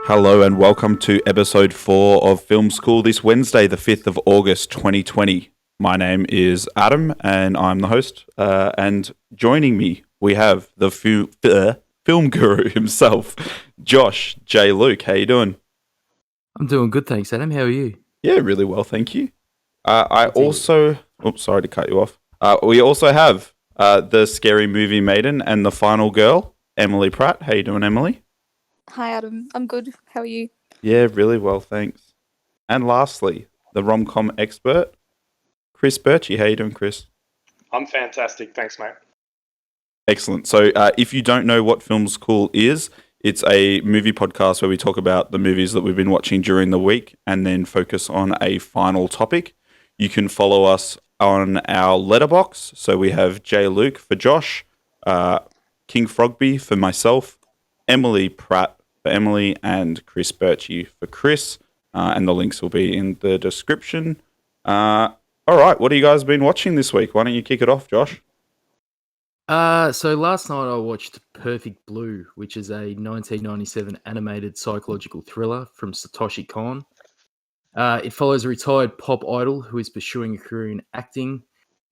Hello and welcome to episode 4 of Film School this Wednesday, the 5th of August 2020. My name is Adam and I'm the host. And joining me, we have the film guru himself, Josh J. Luke. How you doing? I'm doing good, thanks, Adam. How are you? Yeah, really well, thank you. Sorry to cut you off. We also have the Scary Movie Maiden and the Final Girl, Emily Pratt. How you doing, Emily? Hi, Adam. I'm good. How are you? Yeah, really well, thanks. And lastly, the rom-com expert, Kris Birchie. How you doing, Kris? I'm fantastic. Thanks, mate. Excellent. So if you don't know what Film School is, it's a movie podcast where we talk about the movies that we've been watching during the week and then focus on a final topic. You can follow us on our Letterboxd. So we have J. Luke for Josh, King Frogby for myself, Emily Pratt for Emily, and Kris Birchie for Kris. And the links will be in the description. All right, what have you guys been watching this week? Why don't you kick it off, Josh? So last night I watched Perfect Blue, which is a 1997 animated psychological thriller from Satoshi Kon. It follows a retired pop idol who is pursuing a career in acting.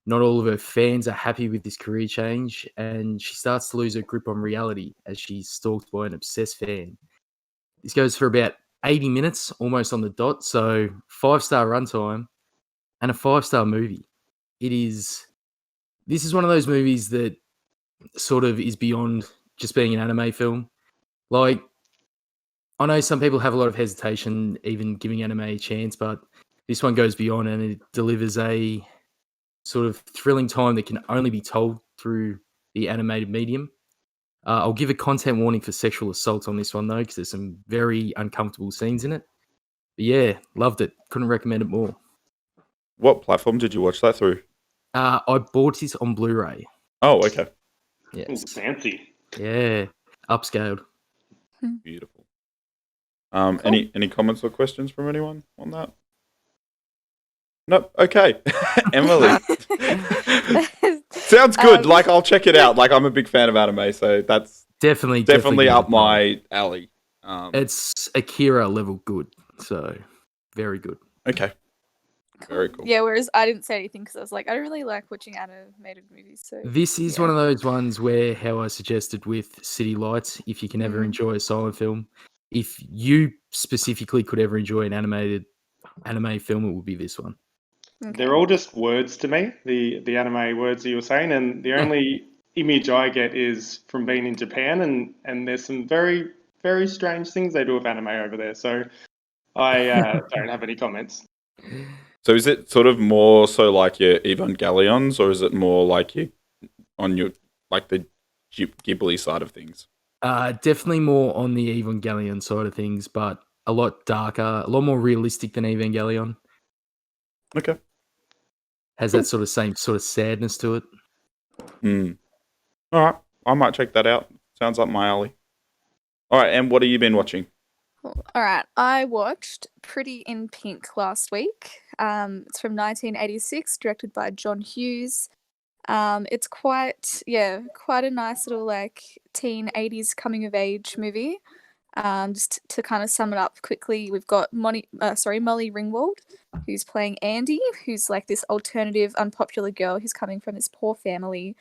Not all of her fans are happy with this career change, and she starts to lose her grip on reality as she's stalked by an obsessed fan. This goes for about 80 minutes, almost on the dot, so 5-star runtime and a 5-star movie. This is one of those movies that sort of is beyond just being an anime film. Like, I know some people have a lot of hesitation even giving anime a chance, but this one goes beyond and it delivers a sort of thrilling time that can only be told through the animated medium. I'll give a content warning for sexual assault on this one, though, because there's some very uncomfortable scenes in it. But yeah, loved it. Couldn't recommend it more. What platform did you watch that through? I bought this on Blu-ray. Oh, okay. Yes. Ooh, fancy. Yeah, upscaled. Beautiful. Cool. Any comments or questions from anyone on that? Nope. Okay. Emily. Sounds good. Like, I'll check it out. Like, I'm a big fan of anime, so that's definitely up my alley. It's Akira level good, so very good. Okay. Very cool. Yeah, whereas I didn't say anything because I was like, I don't really like watching animated movies. So This is one of those ones where, how I suggested with City Lights, if you can ever enjoy a silent film, if you specifically could ever enjoy an animated anime film, it would be this one. Okay. They're all just words to me, the anime words that you were saying, and the only image I get is from being in Japan, and there's some very, very strange things they do with anime over there, so I don't have any comments. So is it sort of more so like your Evangelions, or is it more like the Ghibli side of things? Definitely more on the Evangelion side of things, but a lot darker, a lot more realistic than Evangelion. Okay. Has that sort of same sort of sadness to it. All right. I might check that out. Sounds up my alley. All right. And what have you been watching? All right. I watched Pretty in Pink last week. It's from 1986, directed by John Hughes. It's quite a nice little like teen 80s coming of age movie. Just to kind of sum it up quickly, we've got Molly Ringwald, who's playing Andy, who's like this alternative, unpopular girl who's coming from this poor family.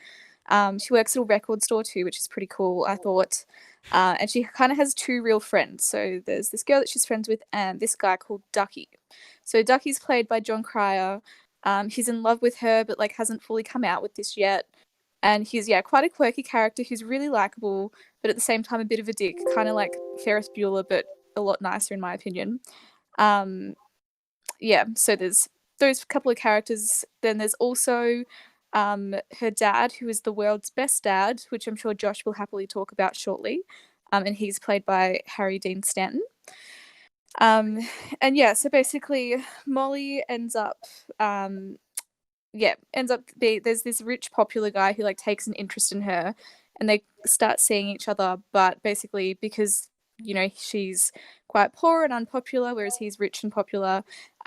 She works at a record store too, which is pretty cool, I thought. And she kind of has two real friends. So there's this girl that she's friends with and this guy called Ducky. So Ducky's played by John Cryer. He's in love with her, but like hasn't fully come out with this yet. And he's quite a quirky character who's really likable, but at the same time a bit of a dick, kind of like Ferris Bueller, but a lot nicer in my opinion. So there's those couple of characters. Then there's also her dad, who is the world's best dad, which I'm sure Josh will happily talk about shortly. And he's played by Harry Dean Stanton. So basically Molly ends up there's this rich popular guy who like takes an interest in her and they start seeing each other, but basically because she's quite poor and unpopular whereas he's rich and popular,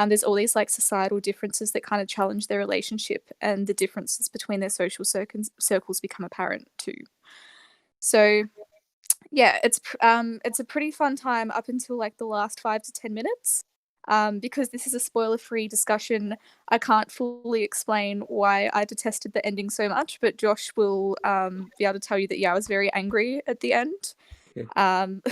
there's all these like societal differences that kind of challenge their relationship, and the differences between their social circles become apparent too. So Yeah, it's a pretty fun time up until like the last 5 to 10 minutes. Because this is a spoiler-free discussion, I can't fully explain why I detested the ending so much, but Josh will be able to tell you that I was very angry at the end. Um,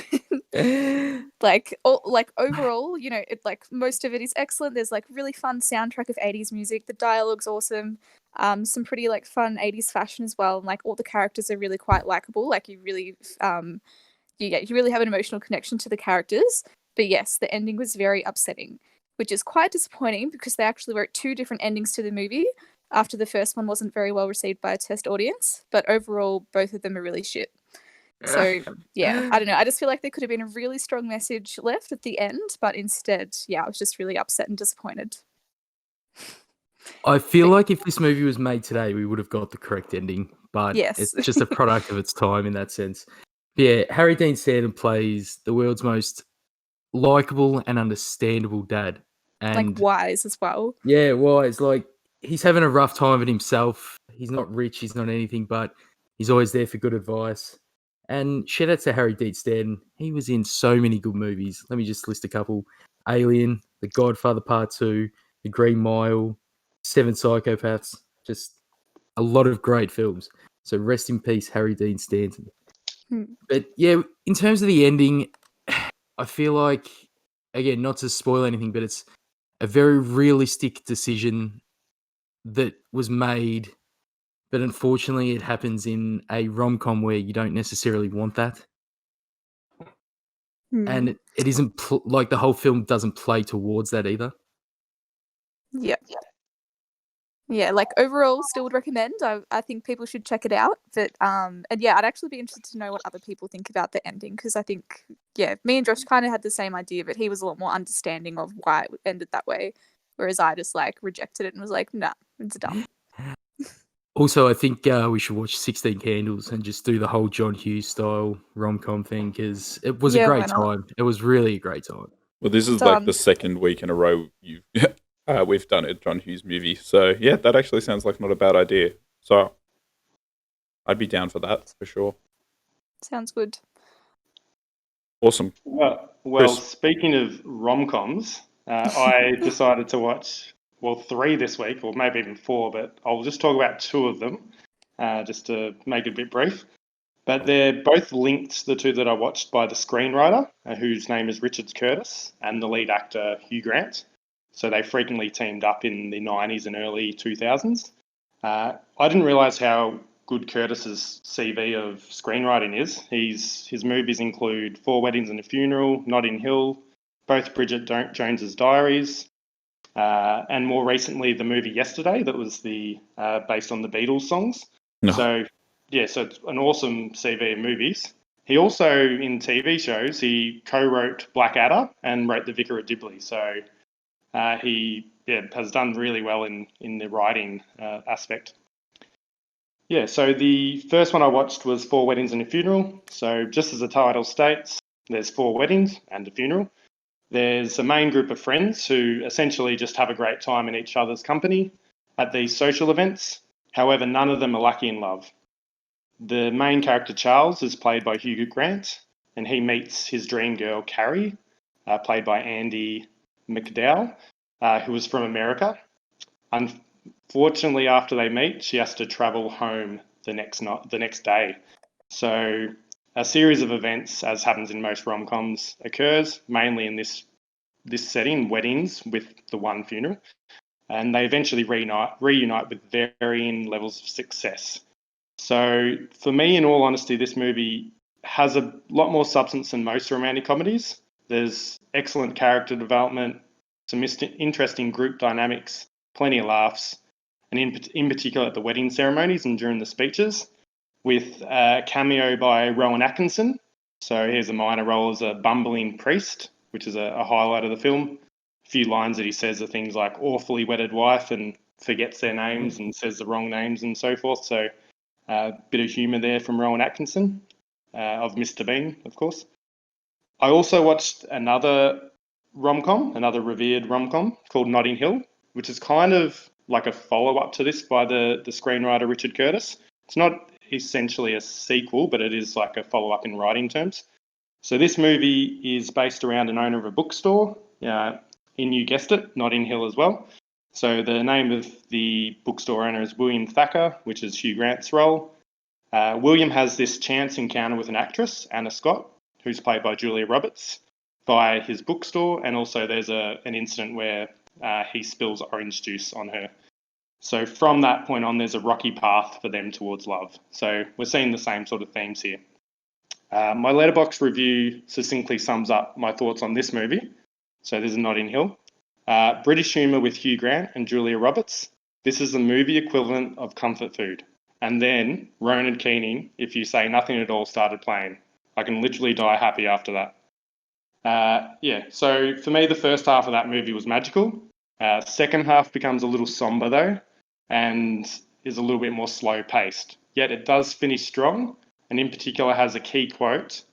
like overall, it like most of it is excellent. There's like really fun soundtrack of 80s music. The dialogue's awesome. Some pretty like fun 80s fashion as well, and like all the characters are really quite likable. Like you really you really have an emotional connection to the characters. But yes, the ending was very upsetting, which is quite disappointing because they actually wrote 2 different endings to the movie after the first one wasn't very well received by a test audience. But overall, both of them are really shit. So yeah, I don't know. I just feel like there could have been a really strong message left at the end, but instead, I was just really upset and disappointed. I feel like if this movie was made today, we would have got the correct ending, but Yes. it's just a product of its time in that sense. But yeah, Harry Dean Stanton plays the world's most likable and understandable dad. And like wise as well. yeah, wise. Like he's having a rough time of it himself. He's not rich, he's not anything, but he's always there for good advice. And shout out to Harry Dean Stanton. He was in so many good movies. Let me just list a couple. Alien, The Godfather Part 2, The Green Mile, Seven Psychopaths. Just a lot of great films. So rest in peace, Harry Dean Stanton. But yeah, in terms of the ending, I feel like, again, not to spoil anything, but it's a very realistic decision that was made. But unfortunately, it happens in a rom-com where you don't necessarily want that. And it isn't like the whole film doesn't play towards that either. Yeah. Yeah, like overall, still would recommend. I think people should check it out. But and yeah, I'd actually be interested to know what other people think about the ending because I think me and Josh kind of had the same idea, but he was a lot more understanding of why it ended that way, whereas I just like rejected it and was like, nah, it's dumb. Also, I think we should watch 16 Candles and just do the whole John Hughes style rom-com thing because it was a great time. It was really a great time. Well, this is like the second week in a row we've done a John Hughes movie. So, yeah, that actually sounds like not a bad idea. So, I'd be down for that for sure. Sounds good. Awesome. Well, Kris. speaking of rom-coms, I decided to watch, 3 this week, or maybe even 4, but I'll just talk about 2 of them, just to make it a bit brief. But they're both linked, the 2 that I watched, by the screenwriter, whose name is Richard Curtis, and the lead actor, Hugh Grant. So they frequently teamed up in the 90s and early 2000s. I didn't realise how good Curtis's CV of screenwriting is. His movies include 4 Weddings and a Funeral, Notting Hill, both Bridget Jones's Diaries, and more recently the movie Yesterday that was based on the Beatles songs. No. So it's an awesome CV of movies. He also, in TV shows, he co-wrote Blackadder and wrote The Vicar of Dibley. So he has done really well in the writing aspect. Yeah, so the first one I watched was 4 Weddings and a Funeral. So just as the title states, there's 4 weddings and a funeral. There's a main group of friends who essentially just have a great time in each other's company at these social events. However, none of them are lucky in love. The main character, Charles, is played by Hugh Grant, and he meets his dream girl, Carrie, played by Andy McDowell, who was from America. Unfortunately, after they meet, she has to travel home the next day. So a series of events, as happens in most rom-coms, occurs, mainly in this setting, weddings with the one funeral. And they eventually reunite with varying levels of success. So for me, in all honesty, this movie has a lot more substance than most romantic comedies. There's excellent character development, some interesting group dynamics, plenty of laughs, and in particular at the wedding ceremonies and during the speeches, with a cameo by Rowan Atkinson. So here's a minor role as a bumbling priest, which is a highlight of the film. A few lines that he says are things like awfully wedded wife and forgets their names and says the wrong names and so forth. So a bit of humour there from Rowan Atkinson, of Mr. Bean, of course. I also watched another revered rom-com called Notting Hill, which is kind of like a follow-up to this by the screenwriter Richard Curtis. It's not essentially a sequel, but it is like a follow-up in writing terms. So this movie is based around an owner of a bookstore you guessed it, Notting Hill as well. So the name of the bookstore owner is William Thacker, which is Hugh Grant's role. William has this chance encounter with an actress, Anna Scott, who's played by Julia Roberts, via his bookstore, and also there's an incident where he spills orange juice on her. So from that point on, there's a rocky path for them towards love. So we're seeing the same sort of themes here. My Letterboxd review succinctly sums up my thoughts on this movie. So this is Notting Hill. British humour with Hugh Grant and Julia Roberts. This is the movie equivalent of comfort food. And then Ronan Keating, if you say nothing at all, started playing. I can literally die happy after that. So for me, the first half of that movie was magical. Second half becomes a little somber though, and is a little bit more slow paced. Yet it does finish strong, and in particular has a key quote,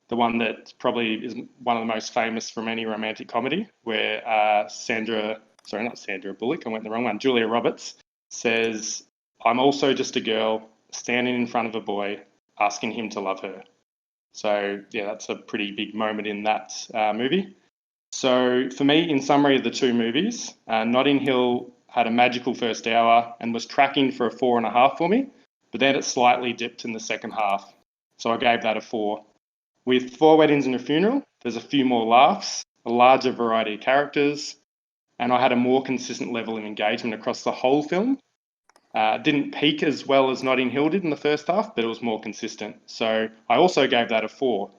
the one that probably is one of the most famous from any romantic comedy, where Julia Roberts says, "I'm also just a girl standing in front of a boy asking him to love her." So yeah, that's a pretty big moment in that movie. So for me, in summary of the two movies, Notting Hill had a magical first hour and was tracking for a 4.5 for me, but then it slightly dipped in the second half. So I gave that a 4. With 4 Weddings and a Funeral, there's a few more laughs, a larger variety of characters, and I had a more consistent level of engagement across the whole film. Didn't peak as well as Notting Hill did in the first half, but it was more consistent. So I also gave that a 4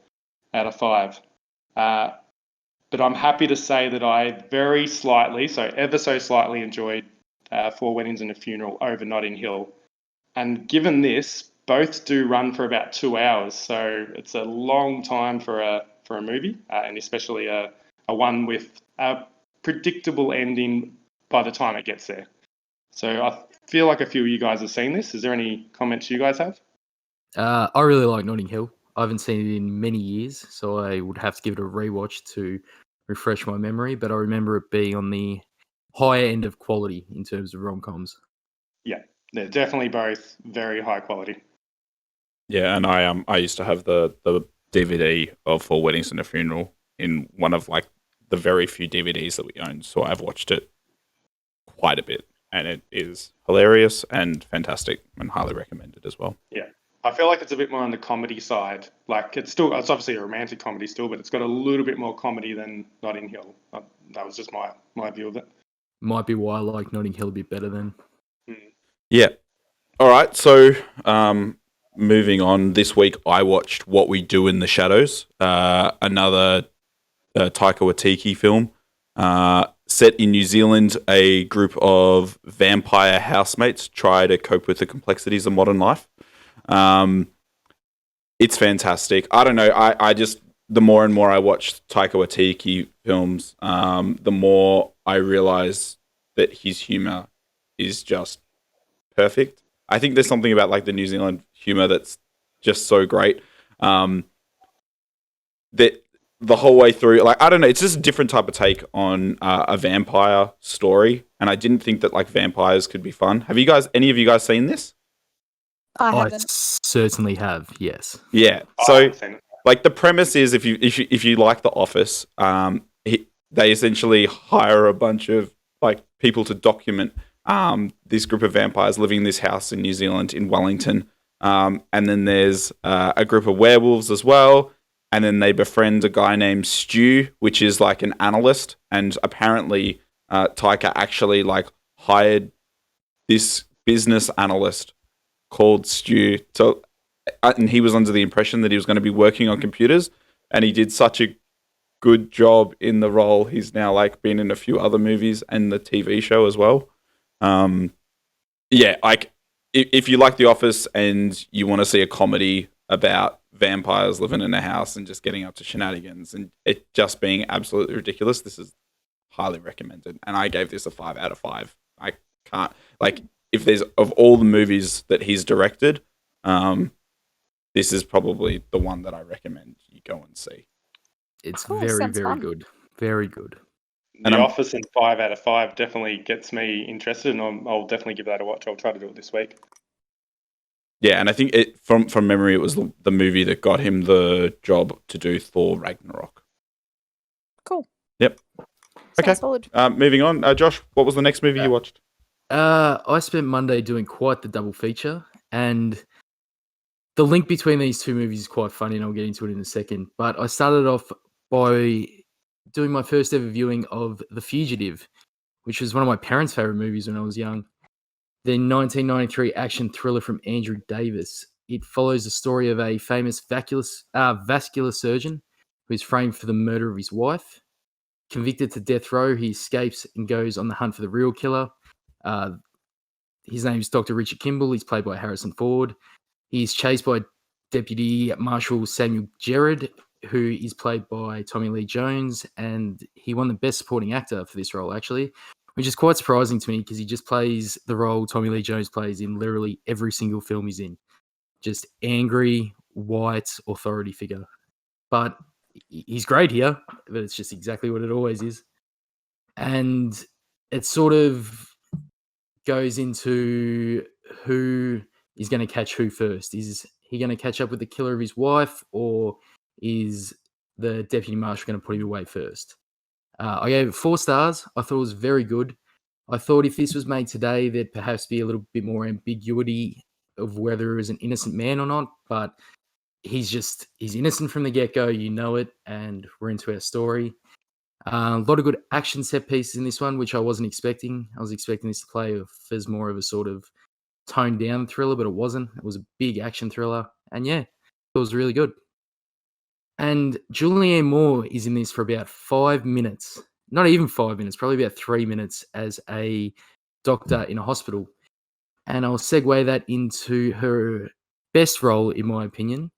out of 5. But I'm happy to say that I ever so slightly enjoyed 4 Weddings and a Funeral over Notting Hill. And given this, both do run for about 2 hours, so it's a long time for a movie, and especially a one with a predictable ending by the time it gets there. So I feel like a few of you guys have seen this. Is there any comments you guys have? I really like Notting Hill. I haven't seen it in many years, so I would have to give it a rewatch to refresh my memory. But I remember it being on the higher end of quality in terms of rom-coms. Yeah, they're definitely both very high quality. Yeah, and I used to have the DVD of 4 Weddings and a Funeral in one of like the very few DVDs that we own, so I've watched it quite a bit, and it is hilarious and fantastic and highly recommended as well. Yeah, I feel like it's a bit more on the comedy side. Like it's obviously a romantic comedy still, but it's got a little bit more comedy than Notting Hill. That was just my view of it. Might be why I like Notting Hill a bit better then. Yeah. All right, so moving on, this week I watched What We Do in the Shadows, another Taika Waititi film. Set in New Zealand, a group of vampire housemates try to cope with the complexities of modern life. It's fantastic. I don't know, I just, the more and more I watch Taika Waititi films, the more I realise that his humour is just perfect. I think there's something about like the New Zealand humor that's just so great. That the whole way through, like, I don't know, it's just a different type of take on a vampire story, and I didn't think that like vampires could be fun. Have any of you guys seen this? I I haven't. certainly have, yes. Yeah. So like the premise is if you like The Office, they essentially hire a bunch of like people to document this group of vampires living in this house in New Zealand in Wellington. And then there's a group of werewolves as well. And then they befriend a guy named Stu, which is like an analyst. And apparently Taika actually like hired this business analyst called Stu and he was under the impression that he was going to be working on computers. And he did such a good job in the role. He's now like been in a few other movies and the TV show as well. Like if you like The Office and you want to see a comedy about vampires living in a house and just getting up to shenanigans and it just being absolutely ridiculous, this is highly recommended. And I gave this a 5 out of 5. I can't, like, if there's, of all the movies that he's directed, this is probably the one that I recommend you go and see. It's Cool, very, sounds very fun. good. Very good. The Office and 5 out of 5 definitely gets me interested, and I'll definitely give that a watch. I'll try to do it this week. Yeah, and I think it from memory, it was the movie that got him the job to do Thor Ragnarok. Cool. Yep. Okay. Sounds solid. Moving on. Josh, what was the next movie you watched? I spent Monday doing quite the double feature, and the link between these two movies is quite funny, and I'll get into it in a second. But I started off by doing my first ever viewing of The Fugitive, which was one of my parents' favorite movies when I was young. The 1993 action thriller from Andrew Davis. It follows the story of a famous vascular surgeon who is framed for the murder of his wife. Convicted to death row, he escapes and goes on the hunt for the real killer. His name is Dr. Richard Kimball. He's played by Harrison Ford. He's chased by Deputy Marshal Samuel Gerard, who is played by Tommy Lee Jones, and he won the Best Supporting Actor for this role, actually, which is quite surprising to me because he just plays the role Tommy Lee Jones plays in literally every single film he's in. Just angry, white authority figure. But he's great here, but it's just exactly what it always is. And it sort of goes into who is going to catch who first. Is he going to catch up with the killer of his wife, or is the deputy marshal going to put him away first? I gave it 4 stars. I thought it was very good. I thought if this was made today, there'd perhaps be a little bit more ambiguity of whether it was an innocent man or not, but he's innocent from the get-go, you know it, and we're into our story. A lot of good action set pieces in this one, which I wasn't expecting. I was expecting this to play as more of a sort of toned down thriller, but it wasn't. It was a big action thriller, and yeah, it was really good. And Julianne Moore is in this for about 5 minutes. Not even 5 minutes, probably about 3 minutes as a doctor in a hospital. And I'll segue that into her best role, in my opinion,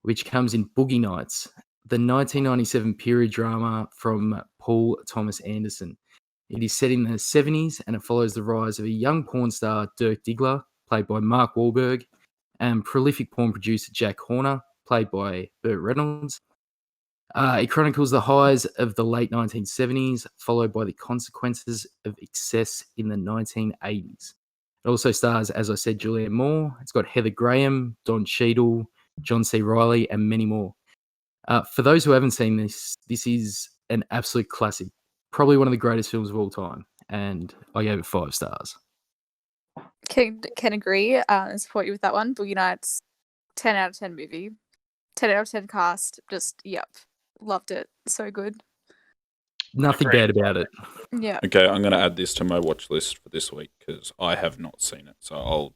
which comes in Boogie Nights, the 1997 period drama from Paul Thomas Anderson. It is set in the 70s, and it follows the rise of a young porn star, Dirk Diggler, played by Mark Wahlberg, and prolific porn producer Jack Horner, played by Burt Reynolds. It chronicles the highs of the late 1970s, followed by the consequences of excess in the 1980s. It also stars, as I said, Julianne Moore. It's got Heather Graham, Don Cheadle, John C. Reilly, and many more. For those who haven't seen this, this is an absolute classic. Probably one of the greatest films of all time. And I gave it 5 stars. Can agree and support you with that one. Boogie Nights, 10 out of 10 movie. 10 out of 10 cast. Just, yep. Loved it. So good. Nothing bad about it. Yeah. Okay, I'm going to add this to my watch list for this week because I have not seen it. So I'll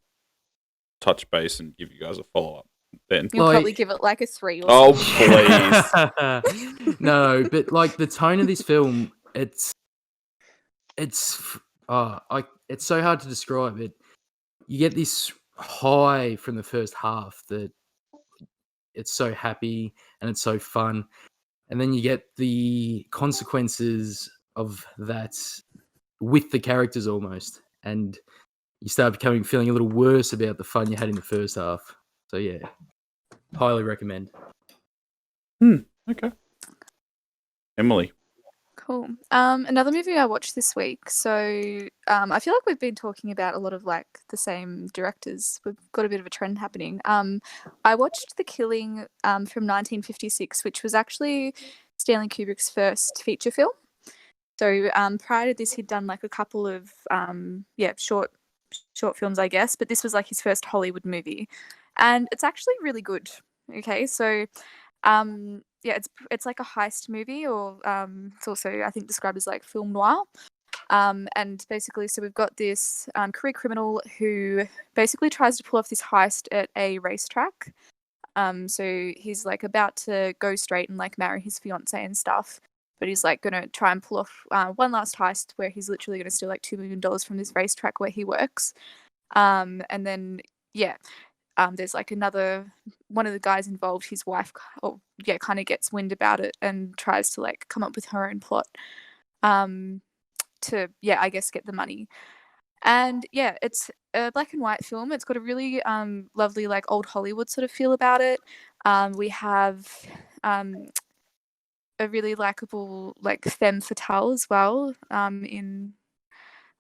touch base and give you guys a follow-up then. You'll probably give it like a 3 or Oh, something. please. No, but like the tone of this film, it's so hard to describe it. You get this high from the first half that it's so happy and it's so fun. And then you get the consequences of that with the characters almost. And you start feeling a little worse about the fun you had in the first half. So yeah, highly recommend. Okay. Emily. Cool. Another movie I watched this week. So I feel like we've been talking about a lot of like the same directors. We've got a bit of a trend happening. I watched The Killing from 1956, which was actually Stanley Kubrick's first feature film. So prior to this, he'd done like a couple of short films, I guess. But this was like his first Hollywood movie, and it's actually really good. Okay, so. It's like a heist movie, or it's also I think described as like film noir. And basically, so we've got this career criminal who basically tries to pull off this heist at a racetrack. So he's like about to go straight and like marry his fiance and stuff, but he's like gonna try and pull off one last heist where he's literally gonna steal like $2 million from this racetrack where he works. And then there's like one of the guys involved, his wife, kind of gets wind about it and tries to like come up with her own plot to, I guess, get the money. And yeah, it's a black and white film. It's got a really lovely like old Hollywood sort of feel about it. We have a really likable like femme fatale as well in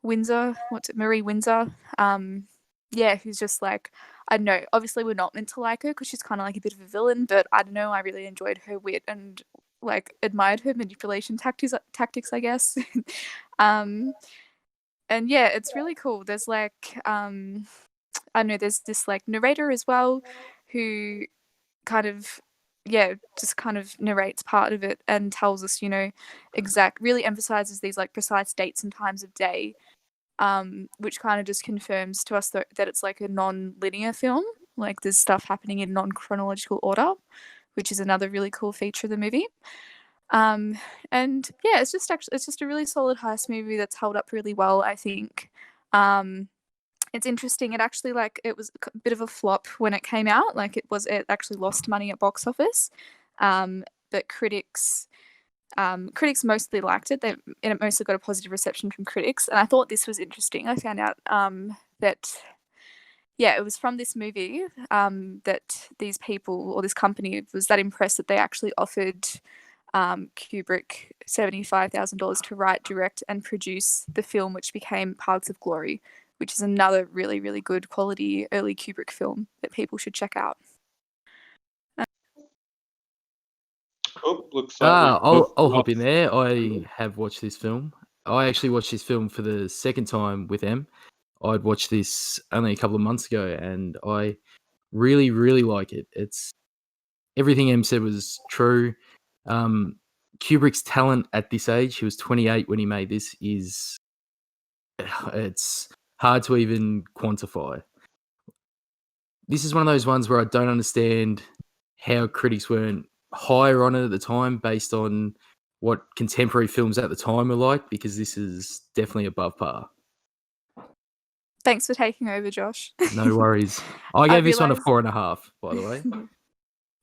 Windsor. Marie Windsor. yeah, who's just like, I don't know, obviously we're not meant to like her because she's kind of like a bit of a villain, but I don't know, I really enjoyed her wit and like admired her manipulation tactics, I guess. um and yeah, it's really cool. There's like I don't know, there's this like narrator as well who kind of, yeah, just kind of narrates part of it and tells us, you know, really emphasizes these like precise dates and times of day, which kind of just confirms to us that it's like a non-linear film. Like there's stuff happening in non-chronological order, which is another really cool feature of the movie. And yeah, it's just a really solid heist movie that's held up really well, I think. It's interesting. It actually it was a bit of a flop when it came out. Like it actually lost money at box office. But critics mostly liked it. And it mostly got a positive reception from critics. And I thought this was interesting. I found out that yeah, it was from this movie that these people or this company was that impressed that they actually offered Kubrick $75,000 to write, direct, and produce the film, which became Paths of Glory, which is another really, really good quality early Kubrick film that people should check out. Cool. Looks like I'll hop in there. I have watched this film. I actually watched this film for the second time with Em. I'd watched this only a couple of months ago, and I really, really like it. It's everything Em said was true. Kubrick's talent at this age, he was 28 when he made this, it's hard to even quantify. This is one of those ones where I don't understand how critics weren't higher on it at the time based on what contemporary films at the time were like, because this is definitely above par. Thanks for taking over, Josh. No worries. I gave this one a 4.5, by the way.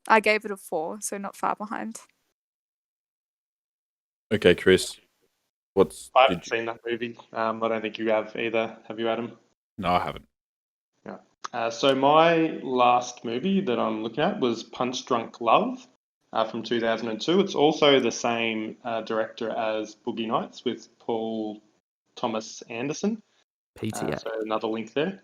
I gave it a 4, so not far behind. Okay, Kris. I haven't seen that movie. I don't think you have either. Have you, Adam? No, I haven't. Yeah. So my last movie that I'm looking at was Punch Drunk Love from 2002. It's also the same director as Boogie Nights with Paul Thomas Anderson. PTA. So another link there.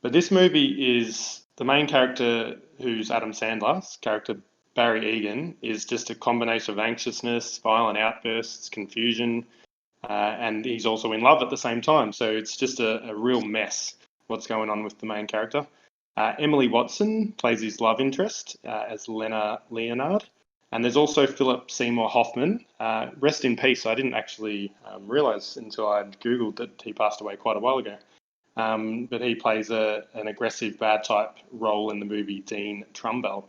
But this movie is the main character, who's Adam Sandler's character, Barry Egan, is just a combination of anxiousness, violent outbursts, confusion, and he's also in love at the same time. So it's just a real mess what's going on with the main character. Emily Watson plays his love interest as Lena Leonard. And there's also Philip Seymour Hoffman. Rest in peace. I didn't actually realise until I'd Googled that he passed away quite a while ago. But he plays an aggressive bad type role in the movie Dean Trumbell.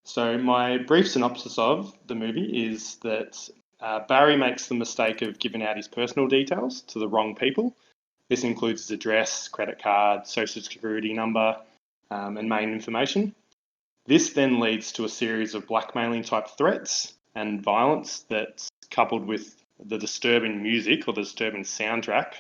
So my brief synopsis of the movie is that Barry makes the mistake of giving out his personal details to the wrong people. This includes his address, credit card, social security number, and main information. This then leads to a series of blackmailing type threats and violence that's coupled with the disturbing music or the disturbing soundtrack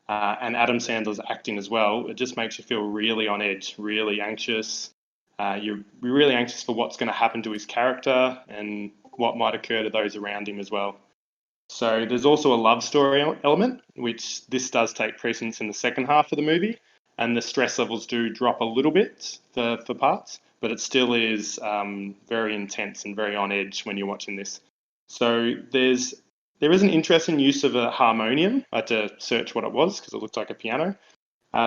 and Adam Sandler's acting as well. It just makes you feel really on edge, really anxious. You're really anxious for what's going to happen to his character and what might occur to those around him as well. So there's also a love story element, which this does take precedence in the second half of the movie, and the stress levels do drop a little bit for parts, but it still is very intense and very on edge when you're watching this. So there is an interesting use of a harmonium. I had to search what it was because it looked like a piano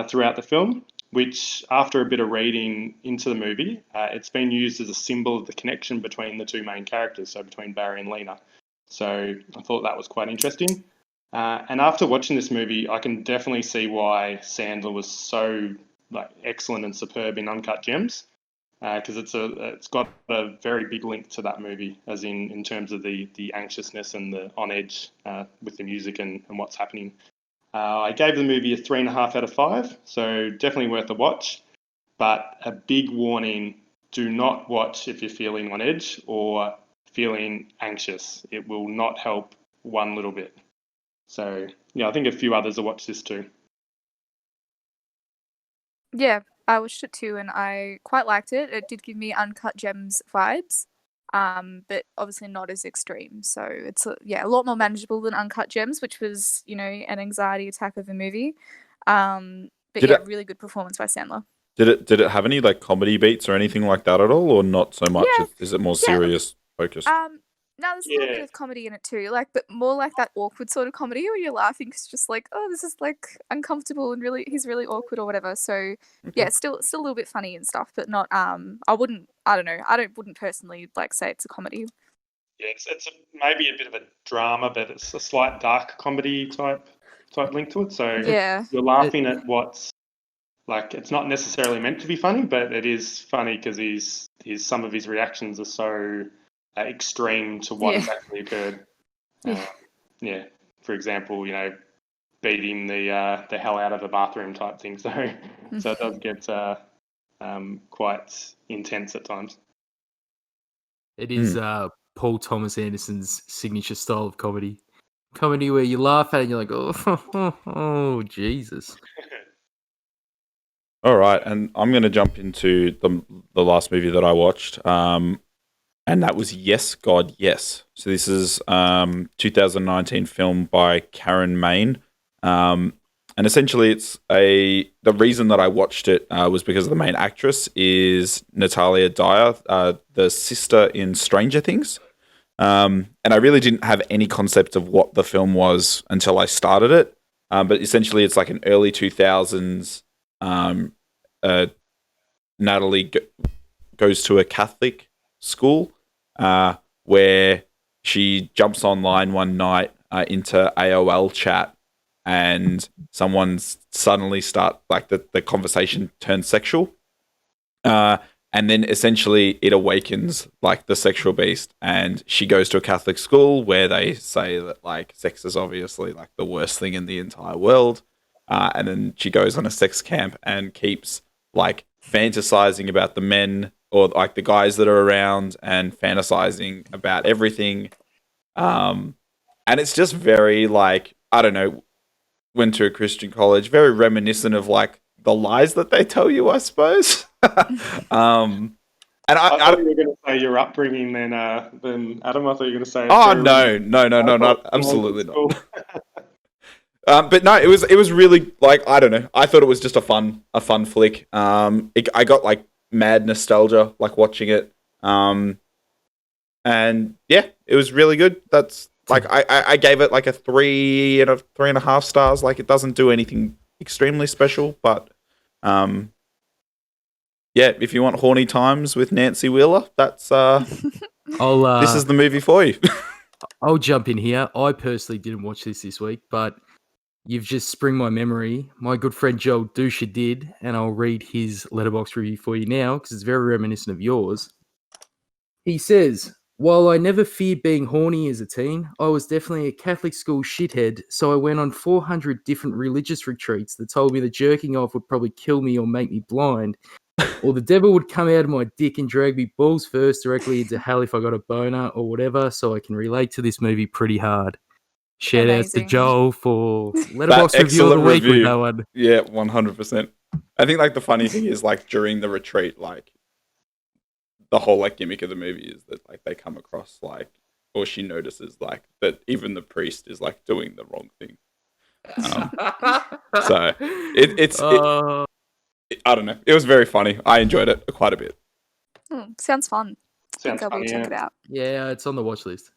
throughout the film, which after a bit of reading into the movie, it's been used as a symbol of the connection between the two main characters, so between Barry and Lena. So I thought that was quite interesting. And after watching this movie, I can definitely see why Sandler was so excellent and superb in Uncut Gems, because it's got a very big link to that movie, as in terms of the anxiousness and the on edge with the music and what's happening. I gave the movie a 3.5 out of 5, so definitely worth a watch. But a big warning: do not watch if you're feeling on edge or feeling anxious. It will not help one little bit. So yeah, I think a few others will watch this too. Yeah, I watched it too, and I quite liked it. It did give me Uncut Gems vibes, but obviously not as extreme. So it's a lot more manageable than Uncut Gems, which was, an anxiety attack of a movie. But Did yeah, it- really good performance by Sandler. Did it have any like comedy beats or anything like that at all, or not so much? Yeah, Is it more yeah. serious focused? No, there's a little bit of comedy in it too, like, but more like that awkward sort of comedy where you're laughing 'cause just like, oh, this is like uncomfortable and he's really awkward or whatever. So yeah, it's still a little bit funny and stuff, but not. I wouldn't personally like say it's a comedy. Yeah, it's maybe a bit of a drama, but it's a slight dark comedy type link to it. So Yeah. you're laughing at what's like, it's not necessarily meant to be funny, but it is funny because some of his reactions are so extreme to what has actually occurred. Yeah. For example, beating the hell out of a bathroom type thing. So it does get quite intense at times. It is Paul Thomas Anderson's signature style of comedy. Comedy where you laugh at it and you're like, oh, Jesus. All right, and I'm going to jump into the last movie that I watched, and that was Yes, God, Yes. So this is 2019 film by Karen Maine, and essentially the reason that I watched it was because the main actress is Natalia Dyer, the sister in Stranger Things, and I really didn't have any concept of what the film was until I started it, but essentially it's like an early 2000s. Natalie goes to a Catholic school where she jumps online one night into AOL chat, and someone suddenly the conversation turns sexual, and then essentially it awakens like the sexual beast, and she goes to a Catholic school where they say that like sex is obviously like the worst thing in the entire world. And then she goes on a sex camp and keeps like fantasizing about the men or like the guys that are around and fantasizing about everything. And it's just very like, I don't know, went to a Christian college, very reminiscent of like the lies that they tell you, I suppose. And I thought you were going to say your upbringing then Adam. I thought you were going to say. Oh, no, not absolutely not. But no, it was really like, I don't know. I thought it was just a fun flick. I got like mad nostalgia like watching it. And yeah, it was really good. That's like I gave it like a 3.5 stars. Like it doesn't do anything extremely special, but yeah, if you want horny times with Nancy Wheeler, that's this is the movie for you. I'll jump in here. I personally didn't watch this week, but you've just spring my memory. My good friend Joel Dusha did, and I'll read his Letterboxd review for you now because it's very reminiscent of yours. He says, while I never feared being horny as a teen, I was definitely a Catholic school shithead, so I went on 400 different religious retreats that told me that jerking off would probably kill me or make me blind, or the devil would come out of my dick and drag me balls first directly into hell if I got a boner or whatever, so I can relate to this movie pretty hard. Shout outs to Joel for Letterboxd review of the week with that one. Yeah, 100%. I think like the funny thing is like during the retreat, like the whole like gimmick of the movie is that like they come across like, or she notices like that even the priest is like doing the wrong thing. So I don't know. It was very funny. I enjoyed it quite a bit. Sounds fun. Sounds I'll funny, check it out. Yeah, it's on the watch list.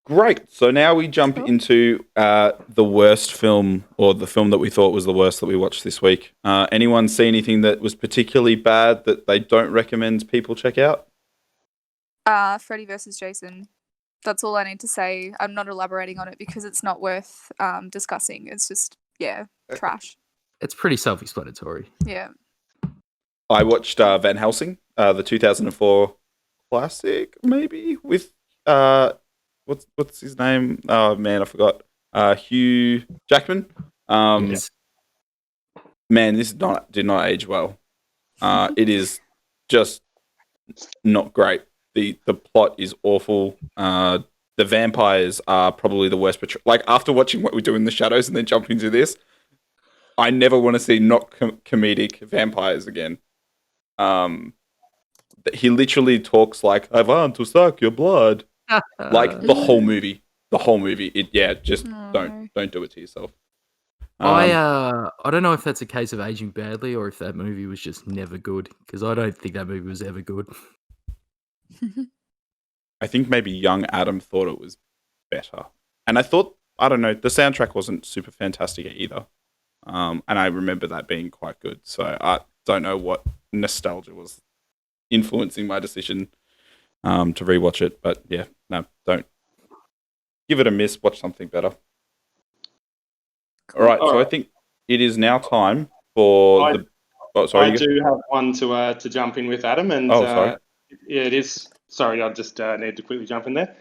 Great. So now we jump into the worst film, or the film that we thought was the worst that we watched this week. Anyone see anything that was particularly bad that they don't recommend people check out? Freddy vs. Jason. That's all I need to say. I'm not elaborating on it because it's not worth discussing. It's just, trash. It's pretty self-explanatory. Yeah. I watched Van Helsing, the 2004 classic, maybe, with what's his name? Oh man, I forgot. Hugh Jackman. Yes. Man, this did not age well. It is just not great. The plot is awful. The vampires are probably the worst. Like after watching What We Do in the Shadows and then jumping into this, I never want to see not comedic vampires again. He literally talks like, "I want to suck your blood." Like the whole movie. Just don't do it to yourself. I don't know if that's a case of aging badly or if that movie was just never good, because I don't think that movie was ever good. I think maybe young Adam thought it was better. And I thought, I don't know, the soundtrack wasn't super fantastic either. And I remember that being quite good. So I don't know what nostalgia was influencing my decision to rewatch it. But yeah, no, don't. Give it a miss. Watch something better. All right, so I think it is now time for I the... Oh, sorry. I do have one to jump in with, Adam. And sorry. yeah, it is... Sorry, I just need to quickly jump in there.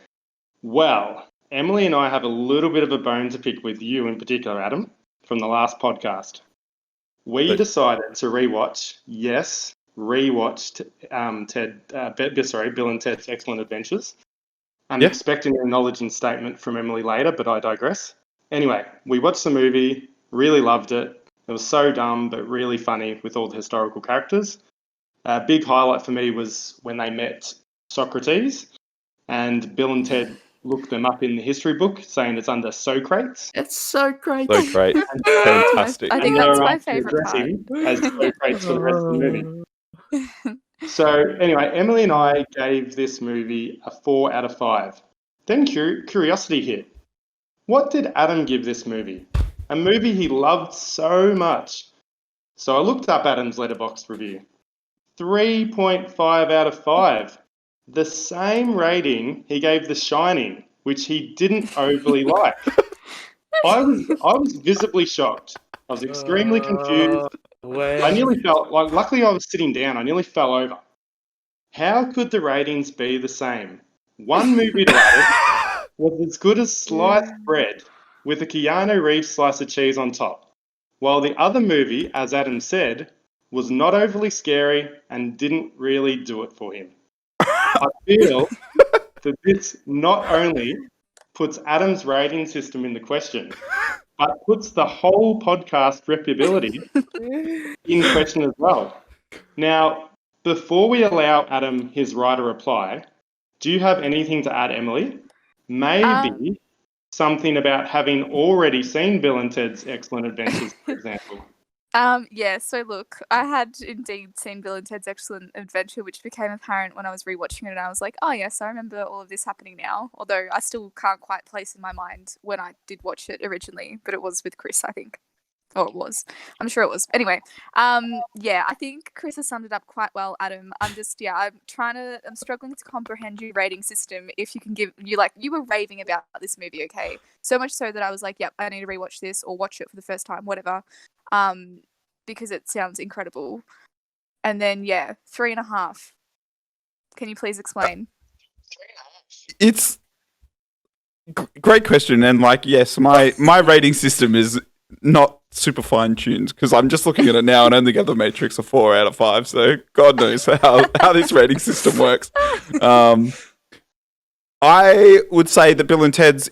Well, Emily and I have a little bit of a bone to pick with you in particular, Adam, from the last podcast. We decided to rewatch Bill and Ted's Excellent Adventures. I'm expecting an acknowledging statement from Emily later, but I digress. Anyway, we watched the movie, really loved it. It was so dumb, but really funny with all the historical characters. A big highlight for me was when they met Socrates, and Bill and Ted looked them up in the history book, saying it's under Socrates. It's so great. So great. Fantastic. I think And that's they were my asked to favourite address part. him as Socrates for the rest of the movie. So anyway, Emily and I gave this movie a 4 out of 5. Then curiosity hit. What did Adam give this movie? A movie he loved so much. So I looked up Adam's Letterboxd review. 3.5 out of 5. The same rating he gave The Shining, which he didn't overly like. I was visibly shocked. I was extremely confused. I nearly felt like, luckily I was sitting down, I nearly fell over. How could the ratings be the same? One movie to Adam was as good as sliced bread with a Keanu Reeves slice of cheese on top, while the other movie, as Adam said, was not overly scary and didn't really do it for him. I feel that this not only puts Adam's rating system into question, but puts the whole podcast reputability in question as well. Now, before we allow Adam his right to reply, do you have anything to add, Emily? Maybe something about having already seen Bill and Ted's Excellent Adventures, for example. Yeah, so look, I had indeed seen Bill and Ted's Excellent Adventure, which became apparent when I was rewatching it, and I was like, oh yes, I remember all of this happening now, although I still can't quite place in my mind when I did watch it originally, but it was with Kris, I think. Oh, it was. I'm sure it was. Anyway, yeah, I think Kris has summed it up quite well, Adam. I'm struggling to comprehend your rating system. If you can you were raving about this movie, okay? So much so that I was like, yep, I need to rewatch this or watch it for the first time, whatever. Because it sounds incredible. And then, 3.5. Can you please explain? It's great question. And yes, my rating system is not super fine tuned because I'm just looking at it now and only give the Matrix a 4 out of 5. So God knows how this rating system works. I would say that Bill and Ted's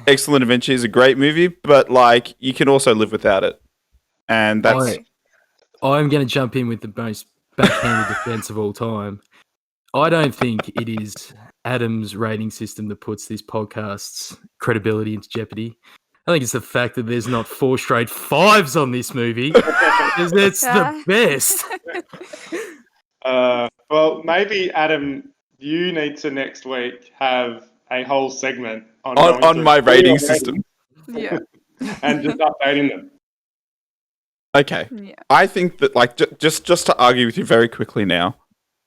Excellent Adventure is a great movie, but you can also live without it. And that's... I'm going to jump in with the most backhanded defense of all time. I don't think it is Adam's rating system that puts this podcast's credibility into jeopardy. I think it's the fact that there's not 4 straight 5s on this movie. Because it's the best. Well, maybe, Adam, you need to next week have a whole segment on my rating system. Yeah. And just updating them. Okay. Yeah. I think that, just to argue with you very quickly now,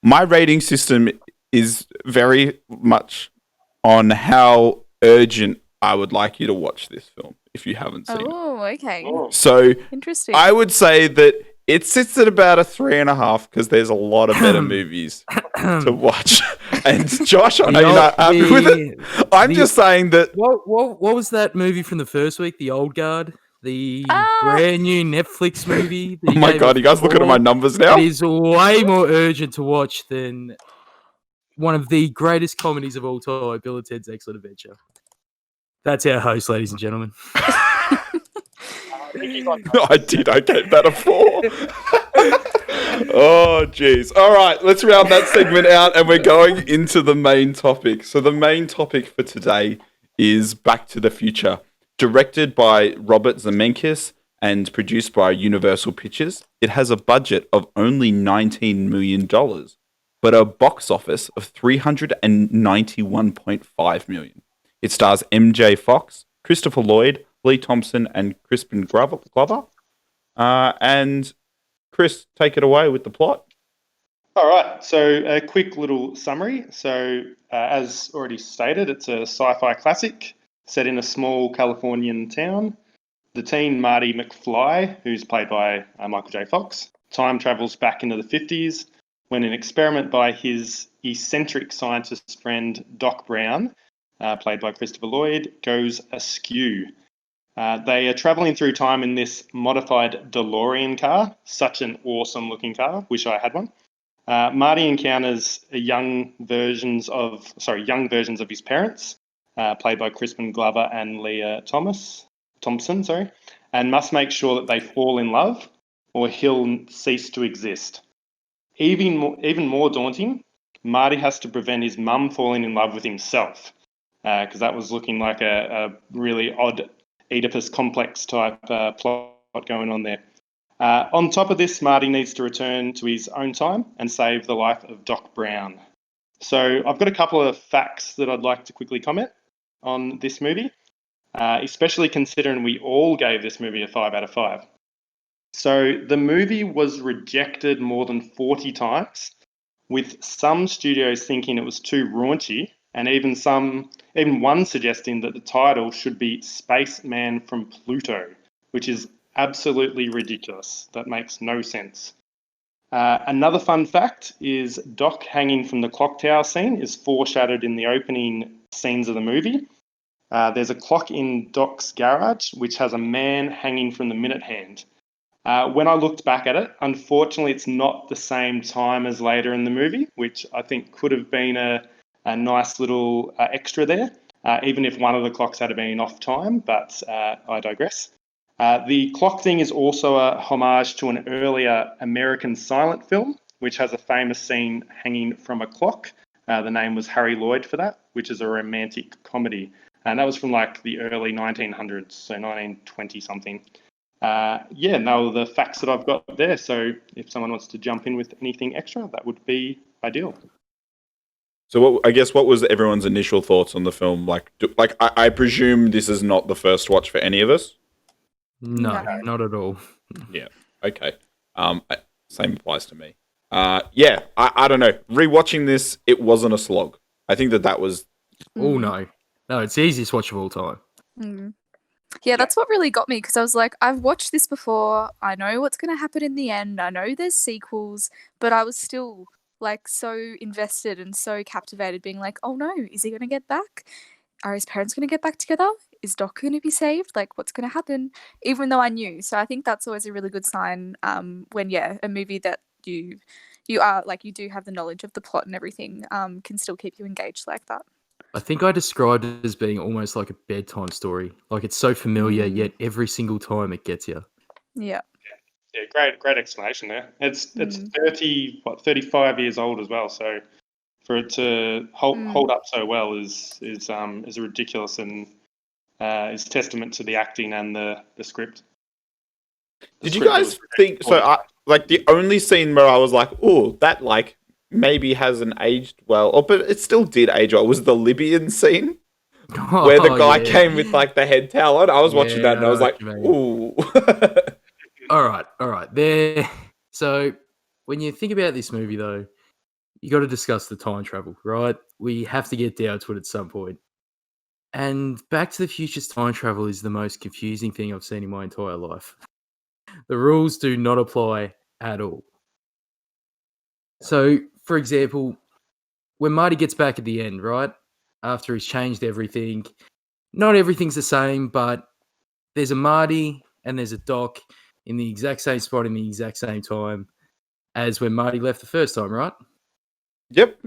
my rating system is very much on how urgent I would like you to watch this film if you haven't seen it. Oh, okay. So Interesting. I would say that it sits at about a 3.5 because there's a lot of better movies to watch. And Josh, I know you're not happy with it. I'm just saying that... What was that movie from the first week? The Old Guard? The brand new Netflix movie? Oh my God, you guys looking at my numbers now? It is way more urgent to watch than one of the greatest comedies of all time, Bill and Ted's Excellent Adventure. That's our host, ladies and gentlemen. I did. I gave that a 4. Oh, jeez. All right, let's round that segment out, and we're going into the main topic. So the main topic for today is Back to the Future, directed by Robert Zemeckis and produced by Universal Pictures. It has a budget of only $19 million, but a box office of $391.5 million. It stars MJ Fox, Christopher Lloyd, Lee Thompson, and Crispin Glover. And Kris, take it away with the plot. All right, so a quick little summary. So, as already stated, it's a sci-fi classic set in a small Californian town. The teen Marty McFly, who's played by Michael J. Fox, time travels back into the 50s when an experiment by his eccentric scientist friend Doc Brown, played by Christopher Lloyd, goes askew. They are traveling through time in this modified DeLorean car, such an awesome looking car. Wish I had one. Marty encounters young versions of his parents, played by Crispin Glover and Leah Thompson, and must make sure that they fall in love, or he'll cease to exist. Even more daunting, Marty has to prevent his mum falling in love with himself, because that was looking like a really odd Oedipus complex type plot going on there. On top of this, Marty needs to return to his own time and save the life of Doc Brown. So I've got a couple of facts that I'd like to quickly comment on this movie, especially considering we all gave this movie a 5 out of 5. So the movie was rejected more than 40 times, with some studios thinking it was too raunchy, and even one suggesting that the title should be Spaceman from Pluto, which is absolutely ridiculous. That makes no sense. Another fun fact is Doc hanging from the clock tower scene is foreshadowed in the opening scenes of the movie. There's a clock in Doc's garage which has a man hanging from the minute hand. When I looked back at it, unfortunately it's not the same time as later in the movie, which I think could have been a nice little extra there, even if one of the clocks had been off time, but I digress. The clock thing is also a homage to an earlier American silent film, which has a famous scene hanging from a clock. The name was Harry Lloyd for that, which is a romantic comedy. And that was from like the early 1900s, so 1920 something. The facts that I've got there. So if someone wants to jump in with anything extra, that would be ideal. So what was everyone's initial thoughts on the film? I presume this is not the first watch for any of us. No, not at all. Yeah. Okay. Same applies to me. I don't know. Rewatching this, it wasn't a slog. I think that was. Oh no, it's the easiest watch of all time. Mm. Yeah, that's what really got me, because I was like, I've watched this before. I know what's going to happen in the end. I know there's sequels, but I was still like so invested and so captivated, being like, oh no, is he going to get back? Are his parents going to get back together? Is Doc going to be saved? Like, what's going to happen? Even though I knew. So I think that's always a really good sign when, a movie that you are, like, you do have the knowledge of the plot and everything can still keep you engaged like that. I think I described it as being almost like a bedtime story. Like, it's so familiar, yet every single time it gets you. Yeah. Yeah, great explanation there. It's 35 years old as well, so for it to hold up so well is ridiculous, and is testament to the acting and the script. Did you guys think so? The only scene where I was like, "Oh, that maybe hasn't aged well," but it still did age well, was the Libyan scene where the guy came with the head towel on. I was watching that and I was like, "Ooh." All right. There. So when you think about this movie, though, you got to discuss the time travel, right? We have to get down to it at some point. And Back to the Future's time travel is the most confusing thing I've seen in my entire life. The rules do not apply at all. So, for example, when Marty gets back at the end, right, after he's changed everything, not everything's the same, but there's a Marty and there's a Doc in the exact same spot in the exact same time as when Marty left the first time, right? Yep.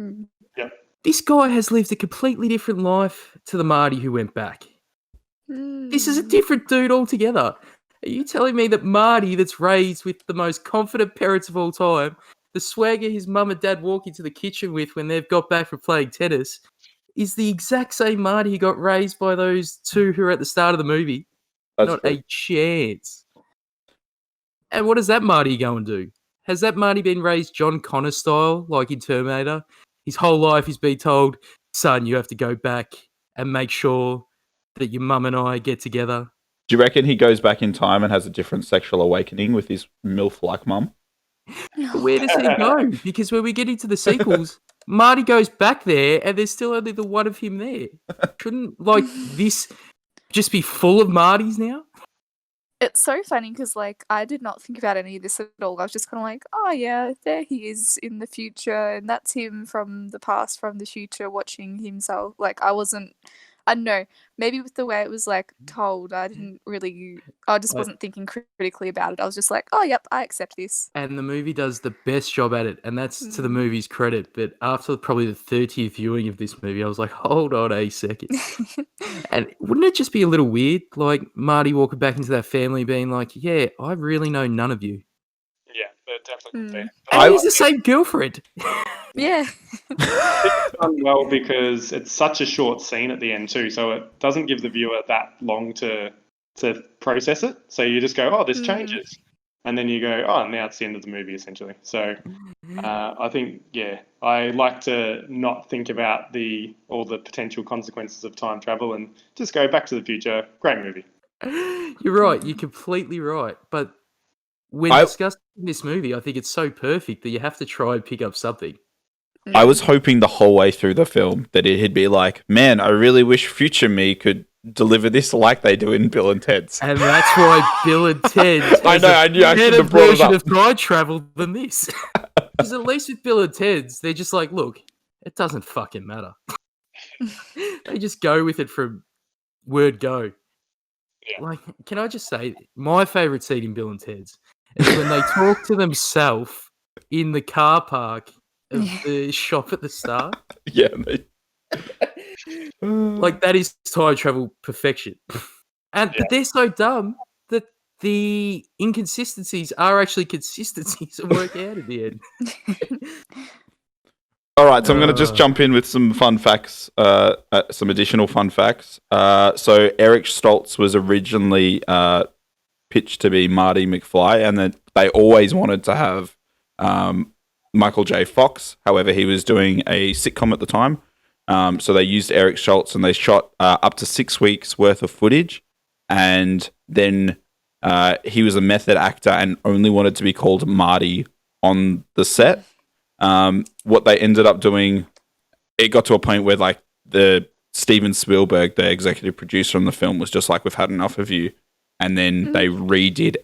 Yep. This guy has lived a completely different life to the Marty who went back. This is a different dude altogether. Are you telling me that Marty, that's raised with the most confident parents of all time, the swagger his mum and dad walk into the kitchen with when they've got back from playing tennis, is the exact same Marty who got raised by those two who are at the start of the movie? That's Not true. a chance. And what does that Marty go and do? Has that Marty been raised John Connor style, like in Terminator? His whole life he's been told, son, you have to go back and make sure that your mum and I get together. Do you reckon he goes back in time and has a different sexual awakening with his MILF-like mum? Where does he go? Because when we get into the sequels, Marty goes back there and there's still only the one of him there. Shouldn't, like, this just be full of Martys now? It's so funny because, like, I did not think about any of this at all. I was just kind of like, oh, yeah, there he is in the future. And that's him from the past, from the future, watching himself. Like, I don't know, maybe with the way it was, like, told, I just wasn't thinking critically about it. I was just like, oh, yep, I accept this. And the movie does the best job at it, and that's to the movie's credit. But after probably the 30th viewing of this movie, I was like, hold on a second. And wouldn't it just be a little weird, like Marty walking back into that family being like, yeah, I really know none of you. Yeah, that definitely could be. And he's the same girlfriend. Yeah. It's done well because it's such a short scene at the end too, so it doesn't give the viewer that long to process it. So you just go, oh, this changes. And then you go, oh, now it's the end of the movie, essentially. So I think, yeah, I like to not think about all the potential consequences of time travel and just go Back to the Future. Great movie. You're right. You're completely right. But when discussing this movie, I think it's so perfect that you have to try and pick up something. I was hoping the whole way through the film that it'd be like, man, I really wish future me could deliver this like they do in Bill and Ted's. And that's why Bill and Ted I know, I knew I should have brought it version up. of time travel than this. Because at least with Bill and Ted's, they're just like, look, it doesn't fucking matter. They just go with it from word go. Yeah. Like, can I just say, my favourite scene in Bill and Ted's is when they talk to themselves in the car park of the shop at the start. Yeah. Like, that is time travel perfection. But they're so dumb that the inconsistencies are actually consistencies and work out at the end. All right, so I'm going to just jump in with some fun facts, some additional fun facts. So Eric Stoltz was originally pitched to be Marty McFly, and then they always wanted to have Michael J. Fox. However, he was doing a sitcom at the time. So they used Eric Stoltz, and they shot up to 6 weeks worth of footage. And then he was a method actor and only wanted to be called Marty on the set. What they ended up doing, it got to a point where like the Steven Spielberg, the executive producer on the film, was just like, we've had enough of you. And then they redid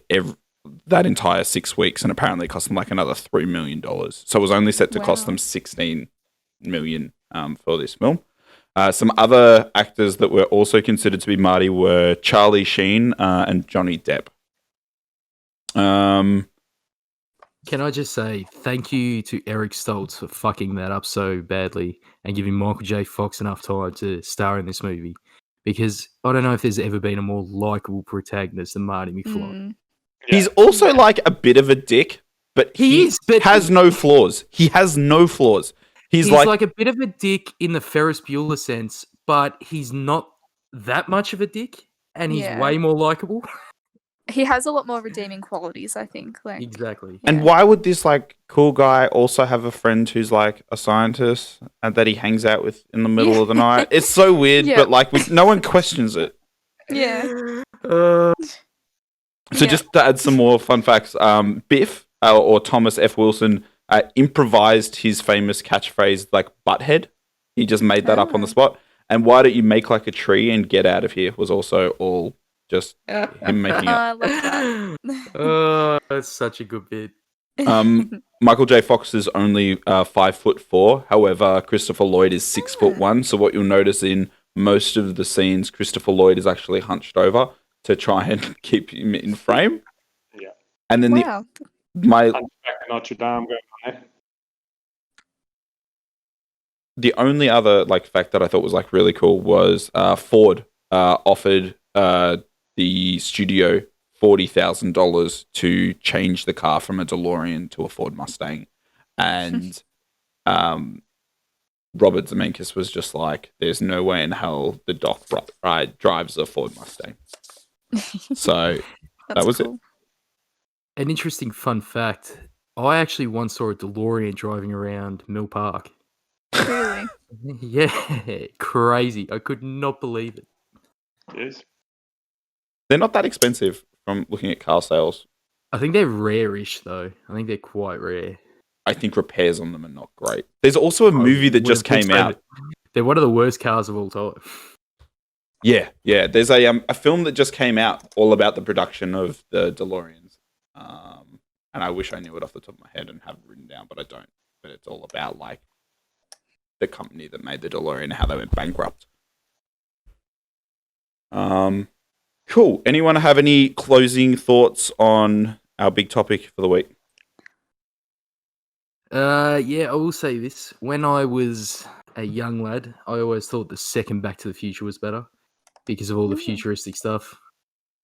that entire 6 weeks, and apparently it cost them like another $3 million. So it was only set to cost them $16 million for this film. Some other actors that were also considered to be Marty were Charlie Sheen and Johnny Depp. Can I just say thank you to Eric Stoltz for fucking that up so badly and giving Michael J. Fox enough time to star in this movie? Because I don't know if there's ever been a more likable protagonist than Marty McFly. He's also like a bit of a dick, but he has no flaws. He has no flaws. He's like a bit of a dick in the Ferris Bueller sense, but he's not that much of a dick, and he's way more likable. He has a lot more redeeming qualities, I think. Like, exactly. Yeah. And why would this like cool guy also have a friend who's like a scientist and that he hangs out with in the middle of the night? It's so weird, but like no one questions it. Yeah. So just to add some more fun facts, Biff or Thomas F. Wilson improvised his famous catchphrase like butthead. He just made that up on the spot. And why don't you make like a tree and get out of here was also all just him making up. I love that. Oh, that's such a good bit. Michael J. Fox is only 5'4". However, Christopher Lloyd is 6'1". So what you'll notice in most of the scenes, Christopher Lloyd is actually hunched over to try and keep him in frame. Yeah. And then Hunchback of Notre Dame going on there. The only other like fact that I thought was like really cool was Ford offered the studio $40,000 to change the car from a DeLorean to a Ford Mustang, and Robert Zemeckis was just like, "There's no way in hell the Doc drives a Ford Mustang." So that was cool. An interesting fun fact: I actually once saw a DeLorean driving around Mill Park. Really? Yeah, crazy! I could not believe it. Jeez. They're not that expensive from looking at car sales. I think they're rare-ish though. I think they're quite rare. I think repairs on them are not great. There's also a movie that just came out. They're one of the worst cars of all time. Yeah. There's a film that just came out all about the production of the DeLoreans. And I wish I knew it off the top of my head and have it written down, but I don't. But it's all about like the company that made the DeLorean and how they went bankrupt. Cool. Anyone have any closing thoughts on our big topic for the week? Yeah, I will say this. When I was a young lad, I always thought the second Back to the Future was better because of all the futuristic stuff.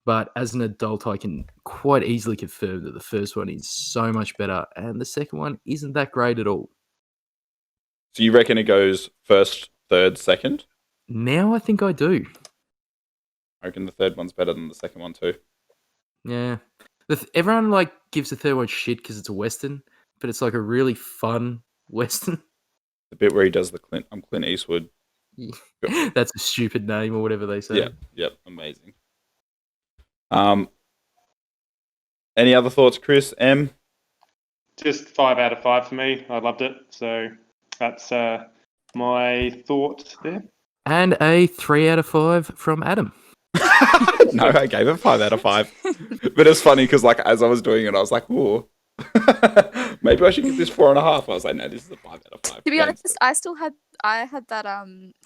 But as an adult, I can quite easily confirm that the first one is so much better and the second one isn't that great at all. So you reckon it goes first, third, second? Now I think I do. I reckon the third one's better than the second one too. Yeah. Everyone like gives the third one shit because it's a Western, but it's like a really fun Western. The bit where he does the I'm Clint Eastwood. That's a stupid name or whatever they say. Yep, amazing. Any other thoughts, Chris? M? Just 5 out of 5 for me. I loved it. So that's my thought there. And a 3 out of 5 from Adam. No, I gave it 5 out of 5. But it's funny because, like, as I was doing it, I was like, "Ooh, maybe I should give this 4.5." I was like, "No, this is a 5 out of 5." To be honest, I had that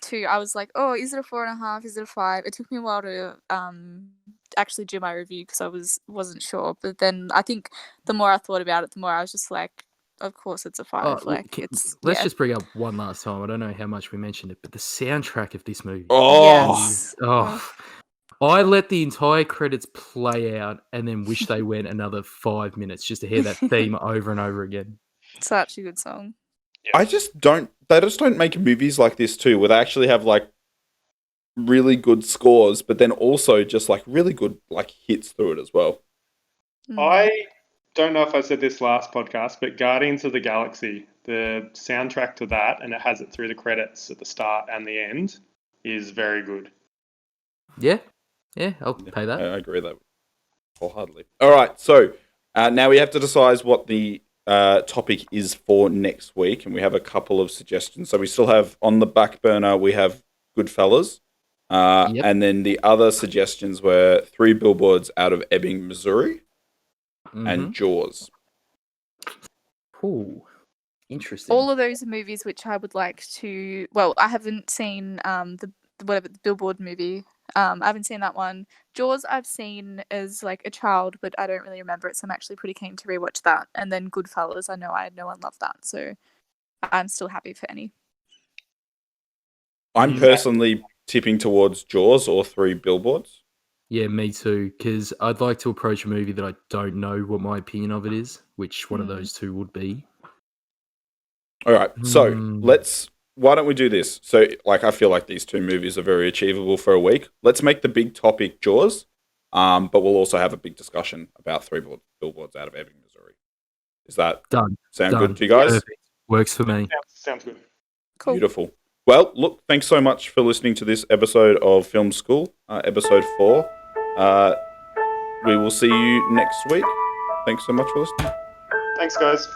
too. I was like, oh, is it a 4.5? Is it a 5? It took me a while to actually do my review because I wasn't sure. But then I think the more I thought about it, the more I was just like, of course it's a 5. Let's just bring up one last time. I don't know how much we mentioned it, but the soundtrack of this movie. Yes. I let the entire credits play out and then wish they went another 5 minutes just to hear that theme over and over again. Such a good song. They just don't make movies like this too, where they actually have like really good scores, but then also just like really good like hits through it as well. I don't know if I said this last podcast, but Guardians of the Galaxy, the soundtrack to that, and it has it through the credits at the start and the end, is very good. Yeah, I'll pay that. I agree with that wholeheartedly. All right, so now we have to decide what the topic is for next week, and we have a couple of suggestions. So we still have on the back burner, we have Goodfellas, and then the other suggestions were 3 Billboards out of Ebbing, Missouri, and Jaws. Ooh, interesting. All of those are movies which I would like to. Well, I haven't seen the Billboard movie. I haven't seen that one. Jaws I've seen as like a child, but I don't really remember it, so I'm actually pretty keen to rewatch that. And then Goodfellas, I know one loved that, so I'm still happy for any. I'm personally tipping towards Jaws or 3 Billboards. Yeah, me too, because I'd like to approach a movie that I don't know what my opinion of it is, which one of those two would be. All right, so why don't we do this? So, like, I feel like these 2 movies are very achievable for a week. Let's make the big topic Jaws, but we'll also have a big discussion about 3 Billboards out of Ebbing, Missouri. Is that sound good to you guys? Perfect. Works for me. Sounds good. Cool. Beautiful. Well, look, thanks so much for listening to this episode of Film School, episode 4. We will see you next week. Thanks so much for listening. Thanks, guys.